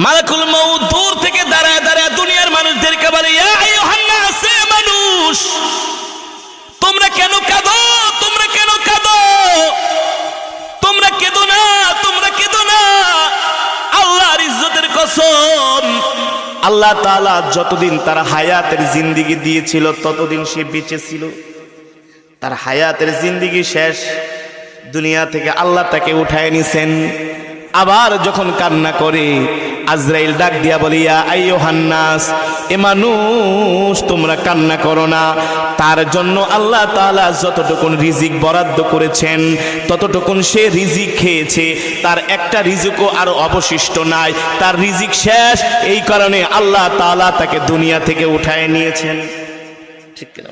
মালাকুল মউত দূর থেকে দাঁড়ায় দাঁড়ায় দুনিয়ার মানুষদেরকে বলে, ইয়া আইয়ুহান নাস, মানুষ তোমরা কেন কাঁদো, তোমরা কেন কাঁদো, তোমরা কেঁদো না, তোমরা কেঁদো না। আল্লাহর ইজ্জতের কসম, আল্লাহ তাআলা যতদিন তার হায়াতের জিন্দেগি দিয়েছিল ততদিন সে বেঁচে ছিল। তার হায়াতের জিন্দেগি শেষ, দুনিয়া থেকে আল্লাহ তাকে উঠায় নিছেন। আবার যখন কান্না করে আজরাইল ডাক দিয়া বলে, ইয়া আইয়ুহান নাস, এ মানুষ তোমরা কান্না করো না। তার জন্য আল্লাহ তাআলা যতটুকুন রিজিক বরাদ্দ করেছেন ততটুকুন সে রিজিক খেয়েছে, তার একটা রিজিকও আর অবশিষ্ট নাই, তার রিজিক শেষ। এই কারণে আল্লাহ তাআলা তাকে দুনিয়া থেকে উঠায় নিয়েছেন। ঠিক কিনা?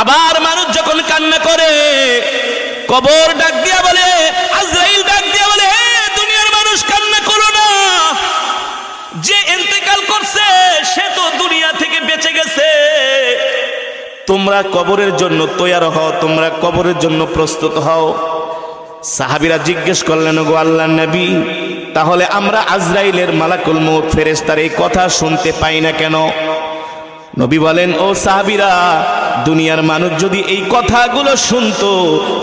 আবার মানুষ যখন কান্না করে, কবর ডাক দিয়া বলে, আজরাইল ডাক দিয়া বলে, হে দুনিয়ার মানুষ কান্না করো না, যে ইন্তেকাল করছে সে তো দুনিয়া থেকে বেঁচে গেছে। তোমরা কবরের জন্য তৈয়ার হও, তোমরা কবরের জন্য প্রস্তুত হও। সাহাবীরা জিজ্ঞেস করলেন, গো আল্লাহর নবী, তাহলে আমরা আজরাইলের মালাকুল মউত ফেরেশতার এই কথা শুনতে পাই না কেন? নবী বলেন, ও সাহাবীরা, দুনিয়ার মানুষ যদি এই কথাগুলো শুনতো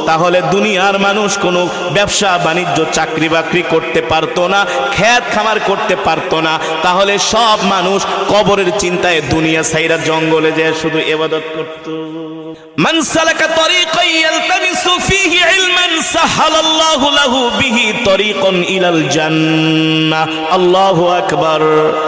তাহলে দুনিয়ার মানুষ কোনো ব্যবসা বাণিজ্য চাকরি বাকরি করতে পারতো না, খেত খামার করতে পারতো না। তাহলে সব মানুষ কবরের চিন্তায় দুনিয়া ছাইরা জঙ্গলে যায় শুধু ইবাদত করত। মান সালাকা তরিকান ইয়ালতামিসু ফীহি ইলমান সাহালাল্লাহু লাহু বিহি তরিকান ইলাল জান্নাহ। আল্লাহু আকবার।